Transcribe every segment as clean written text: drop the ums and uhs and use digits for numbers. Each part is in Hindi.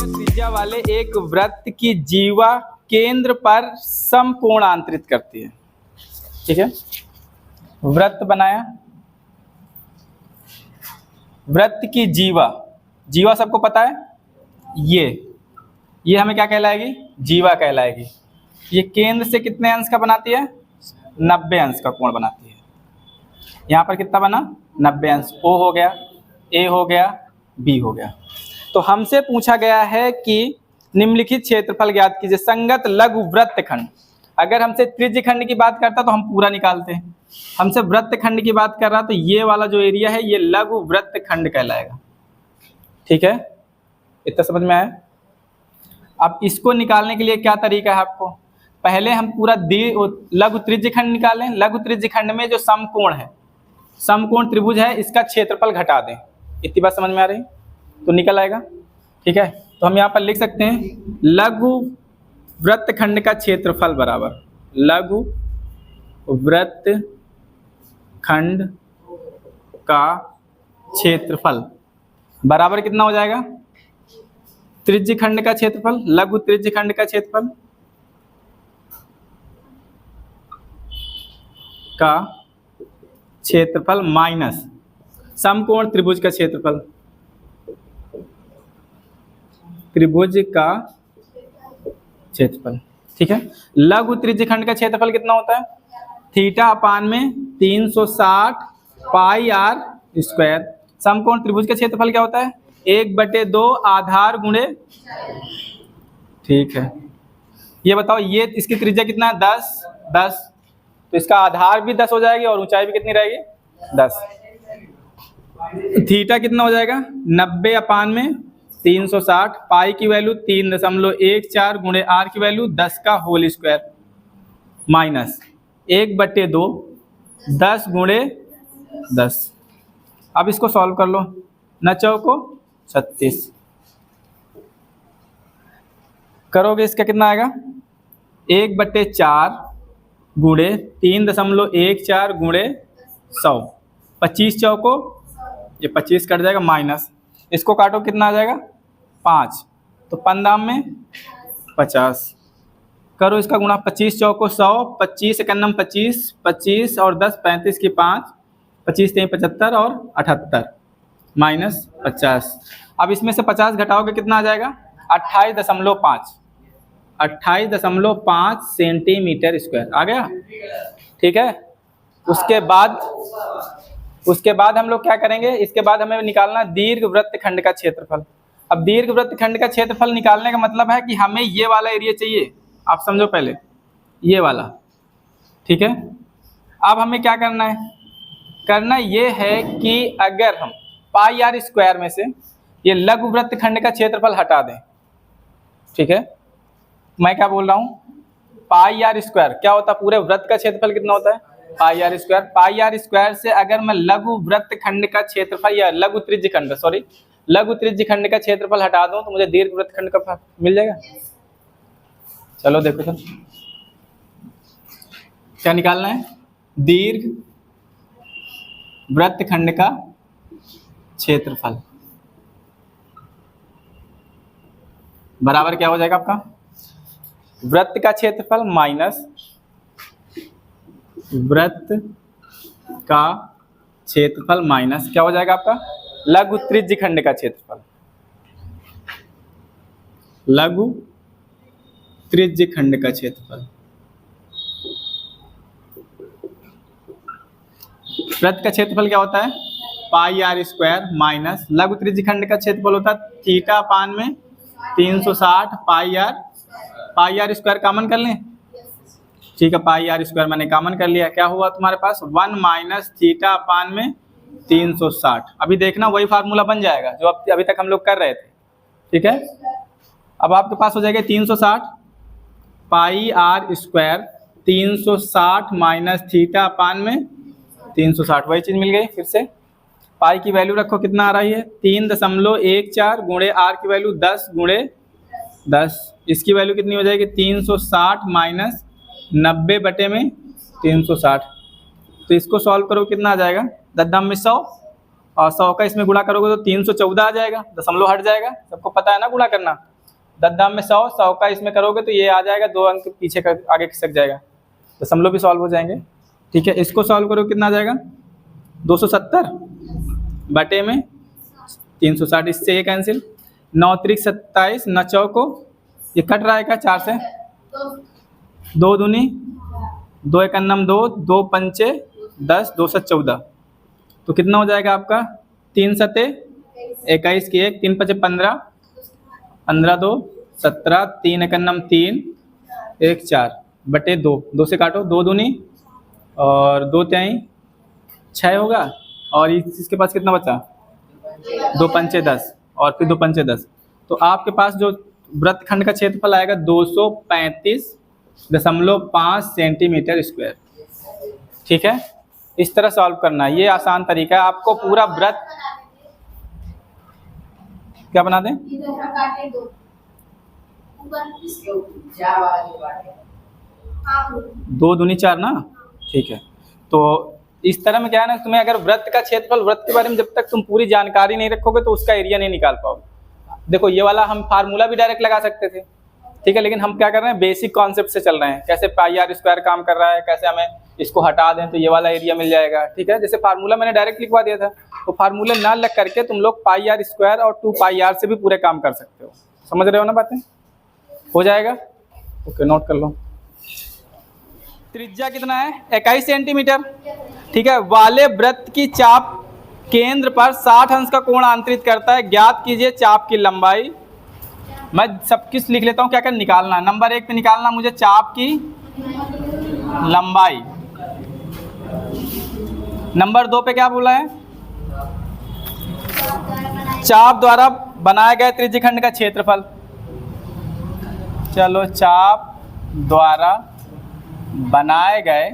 त्रिज्या वाले एक वृत्त की जीवा केंद्र पर समकोण आंतरित करती है। ठीक है, वृत्त बनाया, वृत्त की जीवा, जीवा सबको पता है, ये हमें क्या कहलाएगी, जीवा कहलाएगी। ये केंद्र से कितने अंश का बनाती है, 90 अंश का कोण बनाती है। यहाँ पर कितना बना, 90 अंश। ओ हो गया, ए हो गया, बी हो गया। तो हमसे पूछा गया है कि निम्नलिखित क्षेत्रफल ज्ञात कीजिए संगत लघु वृत्तखंड। अगर हमसे त्रिज्य खंड की बात करता तो हम पूरा निकालते हैं, हमसे वृत्त खंड की बात कर रहा तो ये वाला जो एरिया है ये लघु वृत्त खंड कहलाएगा। ठीक है, इतना समझ में आया। अब इसको निकालने के लिए क्या तरीका है आपको, पहले हम पूरा लघु त्रिज्य खंड निकालें। लघु त्रिज्य खंड में जो समकोण है, समकोण त्रिभुज है, इसका क्षेत्रफल घटा दें। इतनी बात समझ में आ रही, तो निकल आएगा। ठीक है, तो हम यहाँ पर लिख सकते हैं लघु वृत्तखंड का क्षेत्रफल बराबर लघु वृत्तखंड का क्षेत्रफल बराबर कितना हो जाएगा, त्रिज्य खंड का क्षेत्रफल, लघु त्रिज्य खंड का क्षेत्रफल का क्षेत्रफल माइनस समकोण त्रिभुज का क्षेत्रफल, त्रिभुज का क्षेत्रफल। ठीक है, लघु त्रिज्य खंड का क्षेत्रफल कितना होता है, थीटा अपान में 360 पाई आर स्क्वायर। समकोण त्रिभुज का क्षेत्रफल क्या होता है, 1/2 आधार गुणे। ठीक है, ये बताओ, ये इसकी त्रिज्या कितना है, 10, तो इसका आधार भी 10 हो जाएगी और ऊंचाई भी कितनी रहेगी, 10। थीटा कितना हो जाएगा, 90 अपान में 360, पाई की वैल्यू 3.14 गुणे आर की वैल्यू 10 का होल स्क्वायर माइनस 1/2 10 गुणे 10। अब इसको सॉल्व कर लो, 9 चौको 36 करोगे, इसका कितना आएगा, 1/4 गुणे 3.14 गुणे 100, 25 चौको, ये 25 कट जाएगा माइनस, इसको काटो कितना आ जाएगा 5, तो 15 में 50 करो, इसका गुणा 25 चौको 100, 25 एकन्नम 25, 25 और 10 35 की 5, 25 3 75 और 78 माइनस 50। अब इसमें से 50 घटाओगे कितना आ जाएगा, 28.5 सेंटीमीटर स्क्वायर आ गया। ठीक है, उसके बाद हम लोग क्या करेंगे, इसके बाद हमें निकालना दीर्घ वृत्तखंड का क्षेत्रफल। अब दीर्घ वृत्तखंड का क्षेत्रफल निकालने का मतलब है कि हमें ये वाला एरिया चाहिए, आप समझो पहले ये वाला। ठीक है, अब हमें क्या करना है, करना ये है कि अगर हम पाई आर स्क्वायर में से ये लघु वृत्तखंड का क्षेत्रफल हटा दें। ठीक है, मैं क्या बोल रहा हूँ, पाई आर स्क्वायर क्या होता है, पूरे वृत्त का क्षेत्रफल कितना होता है, pi R square. Pi R square से अगर मैं लघु वृत्तखंड का क्षेत्रफल या लघु त्रिज्य खंड का क्षेत्रफल हटा दूं तो मुझे दीर्घ वृत्तखंड का मिल जाएगा। चलो देखो सर, क्या निकालना है, दीर्घ वृत्तखंड का क्षेत्रफल बराबर क्या हो जाएगा आपका, वृत्त का क्षेत्रफल माइनस वृत्त का क्षेत्रफल माइनस क्या हो जाएगा आपका, लघु त्रिज्य खंड का क्षेत्रफल, लघु त्रिज्य खंड का क्षेत्रफल। वृत्त का क्षेत्रफल क्या होता है, पाई आर स्क्वायर माइनस लघु त्रिज्य खंड का क्षेत्रफल होता है थीटा अपान में 360 पाई आर स्क्वायर कॉमन कर लें। ठीक है, पाई आर स्क्वायर मैंने कॉमन कर लिया, क्या हुआ तुम्हारे पास 1 माइनस थीटा अपान में 360। अभी देखना वही फार्मूला बन जाएगा जो अभी तक हम लोग कर रहे थे। ठीक है, अब आपके पास हो जाएगा 360 pi R square 360 minus theta upon में 360, वही चीज़ मिल गई। फिर से पाई की वैल्यू रखो, कितना आ रही है 3.14 गुणे आर की वैल्यू 10 गुणे 10, इसकी वैल्यू कितनी हो जाएगी 360 माइनस 90 बटे में 360। तो इसको सॉल्व करो कितना आ जाएगा, 10 में 100 और 100 का इसमें गुणा करोगे तो 314 आ जाएगा, दशमलव हट जाएगा, सबको पता है ना गुणा करना। 10 दाम में 100, 100 का इसमें करोगे तो ये आ जाएगा, 2 अंक पीछे का आगे खिसक जाएगा, दशमलव भी सॉल्व हो जाएंगे। ठीक है, इसको सॉल्व करो कितना आ जाएगा, 270 बटे में 360, इससे ये कैंसिल, 9 त्रिक 27, 9 चौको ये कट रहा है क्या 4 से, 2 दूनी 2 एकन्नम 2, 2 पंचे 10, 2 से 14, तो कितना हो जाएगा आपका 3 सते 21 की 1, 3 पचे 15, 15 2 17, 3 एकन्नम 3, 1 4 बटे 2, 2 से काटो, 2 दूनी और 2 त्याई 6 होगा, और इसके पास कितना बचा 2 पंचे 10 और फिर 2 पंचे 10, तो आपके पास जो वृत्तखंड का क्षेत्रफल आएगा 235.5 सेंटीमीटर स्क्वायर। ठीक है, इस तरह सॉल्व करना है, ये आसान तरीका है। आपको पूरा वृत्त क्या बना दें, 2 दूनी 4 ना। ठीक है, तो इस तरह में क्या है ना, तुम्हें अगर वृत्त का क्षेत्रफल, वृत्त के बारे में जब तक तुम पूरी जानकारी नहीं रखोगे तो उसका एरिया नहीं निकाल पाओगे। देखो ये वाला हम फार्मूला भी डायरेक्ट लगा सकते थे, ठीक है, लेकिन हम क्या कर रहे हैं, बेसिक कॉन्सेप्ट से चल रहे हैं, कैसे पाई आर स्क्वायर काम कर रहा है, कैसे हमें इसको हटा दें तो ये वाला एरिया मिल जाएगा। ठीक है, जैसे फार्मूला मैंने डायरेक्ट लिखवा दिया था, तो फार्मूला ना लग करके तुम लोग पाई आर स्क्वायर और 2 पाई आर से भी पूरे काम कर सकते हो। समझ रहे हो ना बातें, हो जाएगा। ओके, नोट कर लो। त्रिज्या कितना है, 21 सेंटीमीटर। ठीक है, वाले वृत्त की चाप केंद्र पर 60 अंश का कोण आंतरित करता है, ज्ञात कीजिए चाप की लंबाई। मैं सब कुछ लिख लेता हूँ, क्या क्या निकालना है। नंबर 1 पे निकालना मुझे चाप की लंबाई। नंबर 2 पे क्या बोला है, चाप द्वारा बनाए गए त्रिज्यखंड का क्षेत्रफल। चलो, चाप द्वारा बनाए गए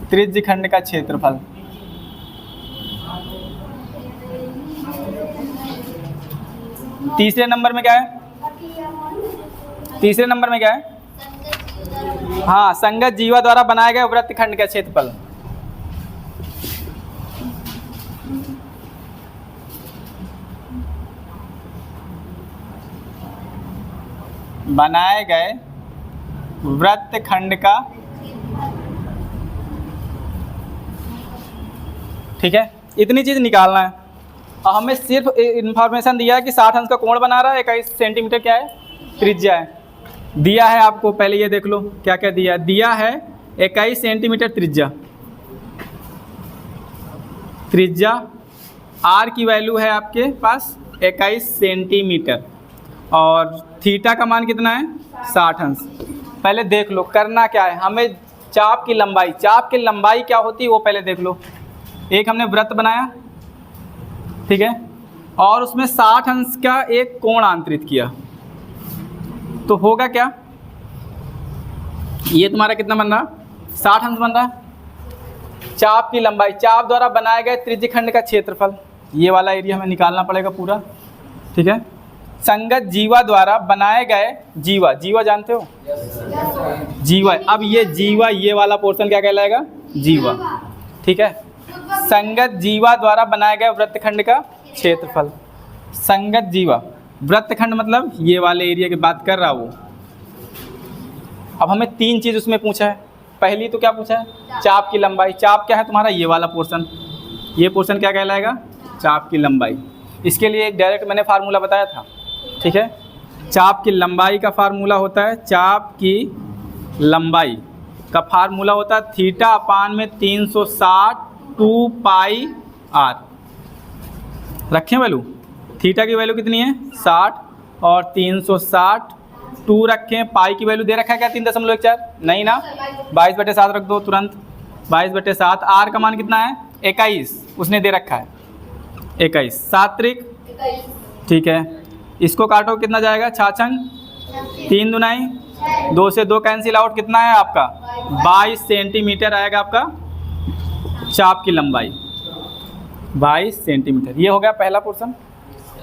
त्रिज्यखंड का क्षेत्रफल। तीसरे नंबर में क्या है, तीसरे नंबर में क्या है, हाँ, संगत जीवा द्वारा बनाए गए वृत्तखंड का क्षेत्रफल। बनाए गए वृत्तखंड का, ठीक है, इतनी चीज निकालना है। और हमें सिर्फ इंफॉर्मेशन दिया है कि 60 अंश का कोण बना रहा है, 21 सेंटीमीटर क्या है, त्रिज्या है। दिया है आपको, पहले ये देख लो क्या क्या दिया है। दिया है 21 सेंटीमीटर त्रिज्या, त्रिज्या आर की वैल्यू है आपके पास 21 सेंटीमीटर, और थीटा का मान कितना है 60 अंश। पहले देख लो करना क्या है, हमें चाप की लंबाई, चाप की लंबाई क्या होती है वो पहले देख लो। एक हमने वृत्त बनाया, ठीक है, और उसमें 60 अंश का एक कोण आंतरित किया, तो होगा क्या, ये तुम्हारा कितना बन रहा, 60 अंश बन रहा है। चाप की लंबाई, चाप द्वारा बनाए गए त्रिज्यखंड का क्षेत्रफल, ये वाला एरिया हमें निकालना पड़ेगा पूरा। ठीक है, संगत जीवा द्वारा बनाए गए, जीवा, जीवा जानते हो, जीवा। अब ये जीवा, ये वाला पोर्शन क्या कहलाएगा, जीवा। ठीक है, संगत जीवा द्वारा बनाए गए वृत्तखंड का क्षेत्रफल। संगत जीवा, वृत्तखंड मतलब ये वाले एरिया की बात कर रहा वो। अब हमें 3 चीज़ उसमें पूछा है। पहली तो क्या पूछा है, चाप की लंबाई। चाप क्या है तुम्हारा, ये वाला पोर्शन, ये पोर्शन क्या कहलाएगा, चाप की लंबाई। इसके लिए एक डायरेक्ट मैंने फार्मूला बताया था। ठीक है, चाप की लंबाई का फार्मूला होता है, चाप की लंबाई का फार्मूला होता है थीटा अपान में 360 2 पाई आर। रखें वैल्यू, थीटा की वैल्यू कितनी है 60 और 360 2 रखें, पाई की वैल्यू दे रखा है क्या 3.14, नहीं ना, 22/7 रख दो तुरंत, 22/7। आर का मान कितना है 21, उसने दे रखा है 21, 7 त्रिक, ठीक है, इसको काटो कितना जाएगा, 6 3 दुनाई, 2 से 2 कैंसिल आउट, कितना है आपका 22 सेंटीमीटर आएगा आपका चाप की लंबाई, 22 सेंटीमीटर। ये हो गया पहला पोर्शन।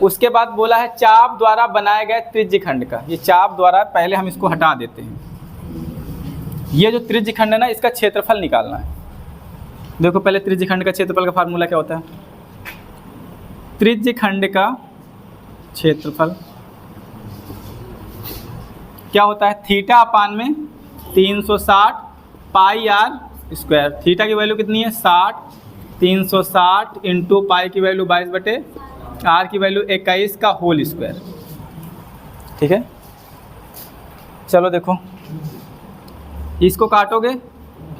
उसके बाद बोला है चाप द्वारा बनाए गए त्रिज्यखंड का। ये चाप द्वारा, पहले हम इसको हटा देते हैं। ये जो त्रिज्यखंड है ना, इसका क्षेत्रफल निकालना है। देखो पहले त्रिज्यखंड का क्षेत्रफल का फार्मूला क्या होता है। त्रिज्यखंड का क्षेत्रफल क्या होता है, थीटा अपान में 360 पाई आर स्क्वायर। थीटा की वैल्यू कितनी है 60, 360 इंटू पाई की वैल्यू 22 बटे आर की वैल्यू 21 का होल स्क्वायर। ठीक है, चलो देखो इसको काटोगे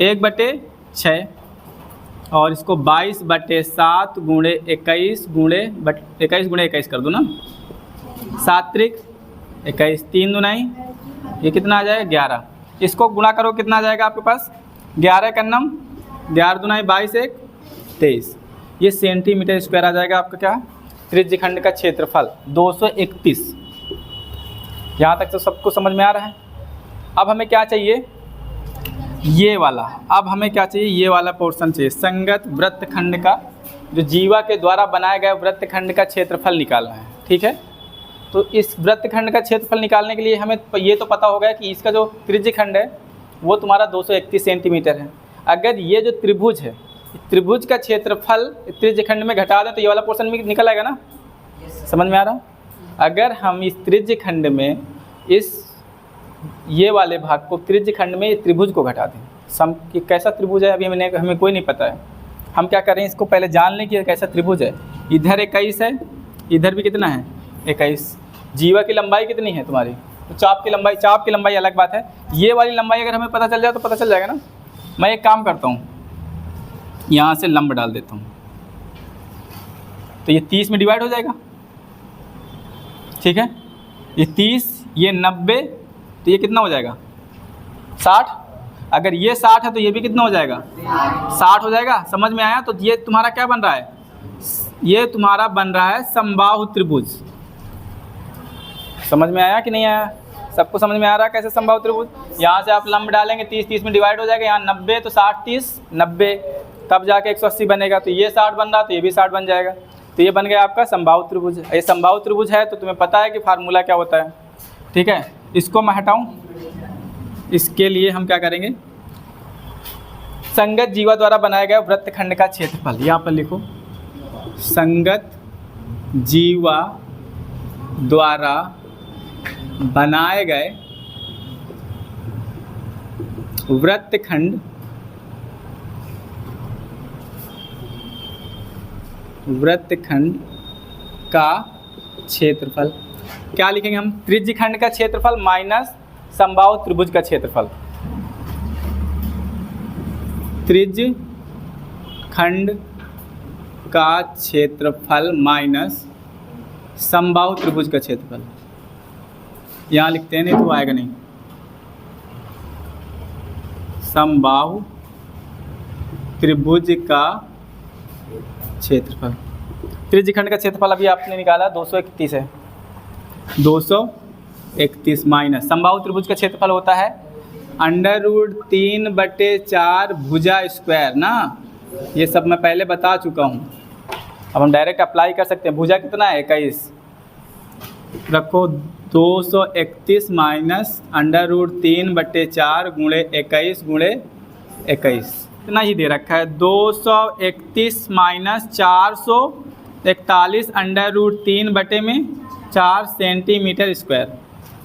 1/6 और इसको 22/7 गुणे 21 गुणे 21 कर दो ना, 7 त्रिक 21, 3 दुनाई ये कितना आ जाएगा 11। इसको गुणा करो कितना आ जाएगा आपके पास 11 कन्नम 11 दुनाई 22 1 23, ये सेंटीमीटर स्क्वायर आ जाएगा आपका क्या त्रिज्यखंड का क्षेत्रफल 231। यहाँ तक तो सबको समझ में आ रहा है। अब हमें क्या चाहिए ये वाला, अब हमें क्या चाहिए ये वाला पोर्शन चाहिए, संगत वृत्तखंड का जो जीवा के द्वारा बनाया गया वृत्तखंड का क्षेत्रफल निकालना है। ठीक है, तो इस वृत्तखंड का क्षेत्रफल निकालने के लिए हमें ये तो पता होगा कि इसका जो त्रिज्यखंड है वो तुम्हारा 231 सेंटीमीटर है। अगर ये जो त्रिभुज है त्रिभुज का क्षेत्रफल त्रिज्यखंड में घटा दें तो ये वाला पोर्शन में निकल आएगा ना, समझ में आ रहा। अगर हम इस त्रिज्यखंड में इस ये वाले भाग को त्रिज्यखंड में त्रिभुज को घटा दें, कि कैसा त्रिभुज है अभी हमें कोई नहीं पता है। हम क्या करें इसको पहले जान लें कि कैसा त्रिभुज है। इधर 21 है, इधर भी कितना है 21। जीवा की लंबाई कितनी है तुम्हारी, तो चाप की लंबाई अलग बात है। ये वाली लंबाई अगर हमें पता चल जाए तो पता चल जाएगा ना। मैं एक काम करता हूँ, यहाँ से लंब डाल देता हूँ तो ये 30 में डिवाइड हो जाएगा। ठीक है, ये 30 ये 90 तो ये कितना हो जाएगा 60। अगर ये 60 है तो ये भी कितना हो जाएगा 60 हो जाएगा। समझ में आया। तो ये तुम्हारा क्या बन रहा है, ये तुम्हारा बन रहा है समबाहु त्रिभुज। समझ में आया कि नहीं आया, सबको समझ में आ रहा है कैसे समबाहु त्रिभुज। यहाँ से आप लंब डालेंगे 30 में डिवाइड हो जाएगा, यहाँ 90 तो 60 30 90 तब जाके 180 बनेगा। तो ये 60 बन रहा तो ये भी 60 बन जाएगा। तो ये बन गया आपका समबाहु त्रिभुज। ये समबाहु त्रिभुज है तो तुम्हें पता है कि फार्मूला क्या होता है। ठीक है, इसको मैं हटाऊं, इसके लिए हम क्या करेंगे, संगत जीवा द्वारा बनाया गया वृत्तखंड का क्षेत्रफल यहाँ पर लिखो, संगत जीवा द्वारा बनाए गए वृत्तखंड का क्षेत्रफल क्या लिखेंगे हम, त्रिज्यखंड का क्षेत्रफल माइनस समबाहु त्रिभुज का क्षेत्रफल। त्रिज्यखंड का क्षेत्रफल माइनस समबाहु त्रिभुज का क्षेत्रफल। यहाँ लिखते हैं नहीं तो आएगा नहीं, समबाहु त्रिभुज का क्षेत्रफल। त्रिज्यखंड का क्षेत्रफल अभी आपने निकाला 231 है, 231 माइनस समबाहु त्रिभुज का क्षेत्रफल होता है √3/4 भुजा स्क्वायर ना। ये सब मैं पहले बता चुका हूँ, अब हम डायरेक्ट अप्लाई कर सकते हैं। भुजा कितना है 21, रखो 231 माइनस √3/4 गुणे 21 गुणे 21 इतना ही दे रखा है। 231 माइनस 441 √3/4 सेंटीमीटर स्क्वायर।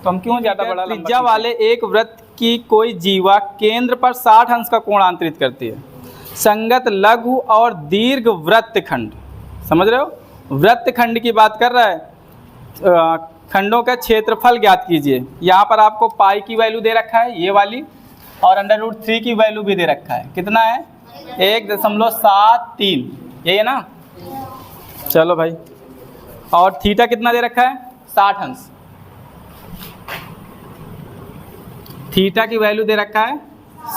तो हम क्यों ज़्यादा बड़ा त्रिज्या वाले एक वृत्त की कोई जीवा केंद्र पर 60 अंश का कोण आंतरित करती है। संगत लघु और दीर्घ वृत्तखंड, समझ रहे हो, वृत्तखंड की बात कर रहा है। खंडों का क्षेत्रफल ज्ञात कीजिए। यहाँ पर आपको पाई की वैल्यू दे रखा है ये वाली, और √3 की वैल्यू भी दे रखा है। कितना है 1.73, यही है ना। चलो भाई, और थीटा कितना दे रखा है 60 अंश। थीटा की वैल्यू दे रखा है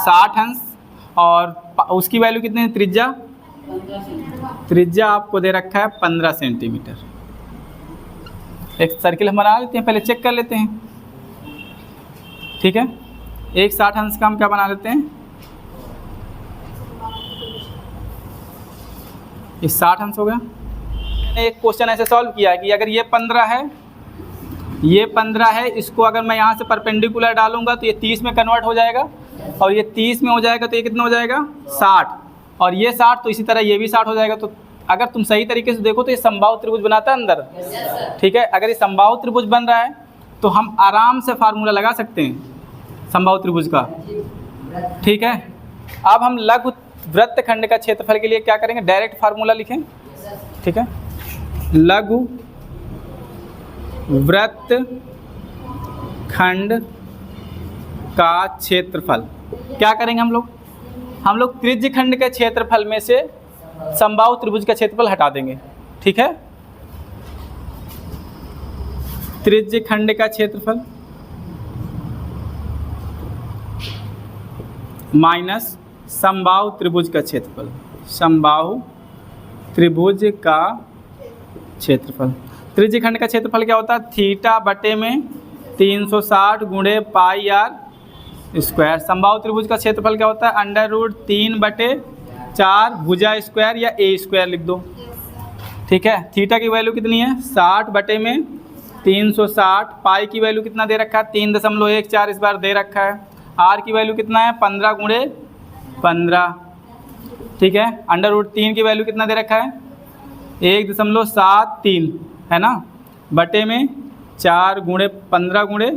60 अंश, और उसकी वैल्यू कितनी है, त्रिज्या आपको दे रखा है 15 सेंटीमीटर। एक सर्किल हम बना लेते हैं, पहले चेक कर लेते हैं। ठीक है, एक 60 अंश का हम क्या बना लेते हैं, ये 60 अंश हो गया। मैंने एक क्वेश्चन ऐसे सॉल्व किया है कि अगर ये 15 है, ये 15 है, इसको अगर मैं यहाँ से परपेंडिकुलर डालूंगा तो ये 30 में कन्वर्ट हो जाएगा, और ये 30 में हो जाएगा तो ये कितना हो जाएगा 60, और ये 60, तो इसी तरह ये भी 60 हो जाएगा। तो अगर तुम सही तरीके से देखो तो ये समबाहु त्रिभुज बनाता है अंदर, ठीक है। अगर ये समबाहु त्रिभुज बन रहा है तो हम आराम से फार्मूला लगा सकते हैं समबाहु त्रिभुज का, ठीक है। अब हम लघु वृत्तखंड का क्षेत्रफल के लिए क्या करेंगे, डायरेक्ट फार्मूला लिखें, ठीक है। लघु वृत्तखंड का क्षेत्रफल क्या करेंगे हम लोग त्रिज्य खंड के क्षेत्रफल में से समबाहु त्रिभुज का क्षेत्रफल हटा देंगे, ठीक है। त्रिज्य खंड का क्षेत्रफल माइनस समबाहु त्रिभुज का क्षेत्रफल, समबाहु त्रिभुज का क्षेत्रफल। त्रिज्य खंड का क्षेत्रफल क्या होता है, थीटा बटे में 360 गुणे पाई आर स्क्वायर। समबाहु त्रिभुज का क्षेत्रफल क्या होता है, √3/4 भुजा स्क्वायर या ए स्क्वायर लिख दो, ठीक है। थीटा की वैल्यू कितनी है, 60 बटे में 360। पाई की वैल्यू कितना दे रखा है, 3.14 इस बार दे रखा है। आर की वैल्यू कितना है, 15 गुणे 15, ठीक है। √3 की वैल्यू कितना दे रखा है, 1.73 है ना, बटे में 4 गुणे 15 गुणे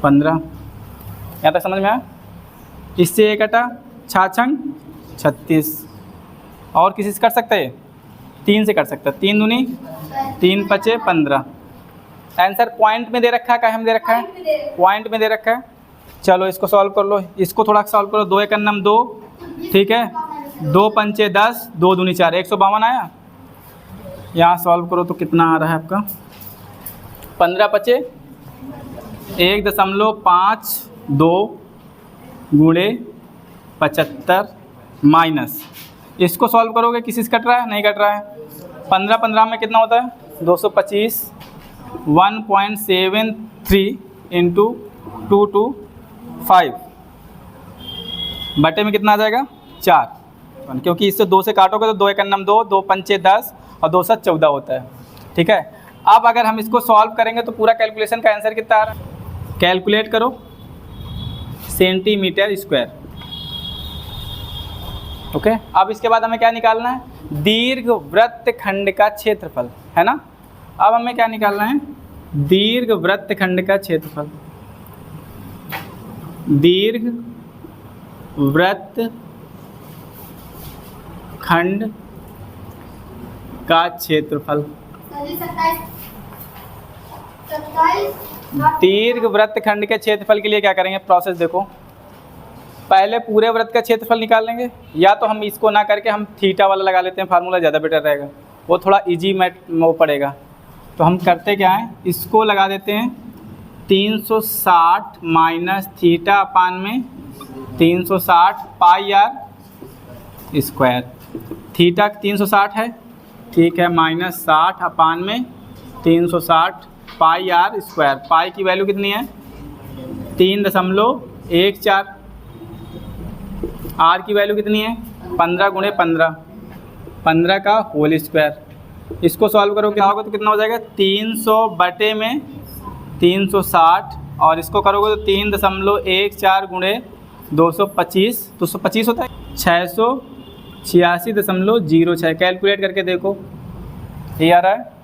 15। यहाँ तक समझ में आया। इससे एक हटा, 6×6 36। और किसी से कर सकते हैं, 3 से कर सकते हैं, 3 दूनी 3×5 15। आंसर पॉइंट में दे रखा है, काहे में दे रखा है, पॉइंट में दे रखा है। चलो इसको सॉल्व कर लो, इसको थोड़ा सॉल्व करो। 2 × 1 = 2, ठीक है। 2×5 = 10, 2 दूनी 4, 152 आया। यहाँ सॉल्व करो तो कितना आ रहा है आपका, 15×5 1.52 गुणे 75 माइनस, इसको सॉल्व करोगे किसी से कट रहा है, नहीं कट रहा है। 15 में कितना होता है, 225। 1.73 × 225 बटे में कितना आ जाएगा, 4, क्योंकि इससे 2 से काटोगे तो 2 × 1 = 2, 2×5 = 10 और 2 × 7 = 14 होता है, ठीक है। अब अगर हम इसको सॉल्व करेंगे तो पूरा कैलकुलेशन का आंसर कितना आ रहा है, कैलकुलेट करो, सेंटीमीटर स्क्वायर, ओके। अब इसके बाद हमें क्या निकालना है, दीर्घ वृत्तखंड का क्षेत्रफल, है ना। अब हमें क्या निकालना है, दीर्घ वृत्तखंड का क्षेत्रफल, दीर्घ वृत्तखंड का क्षेत्रफल। दीर्घ वृत्तखंड के क्षेत्रफल के लिए क्या करेंगे, प्रोसेस देखो। पहले पूरे वृत्त का क्षेत्रफल निकाल लेंगे, या तो हम इसको ना करके हम थीटा वाला लगा लेते हैं, फार्मूला ज़्यादा बेटर रहेगा, वो थोड़ा इजी वो पड़ेगा। तो हम करते क्या हैं, इसको लगा देते हैं 360 माइनस थीटा अपान में 360 पाई आर स्क्वायर। थीटा 360 है, ठीक है, माइनस 60 अपान में 360 पाई आर स्क्वायर। पाई की वैल्यू कितनी है, 3.14। आर की वैल्यू कितनी है, 15 गुणे 15, 15 का होल स्क्वायर। इसको सॉल्व करो क्या होगा, तो कितना हो जाएगा, 300 बटे में 360, और इसको करोगे तो 3.14 गुणे 225, 225 होता है 686.06। कैलकुलेट करके देखो, ये आ रहा है।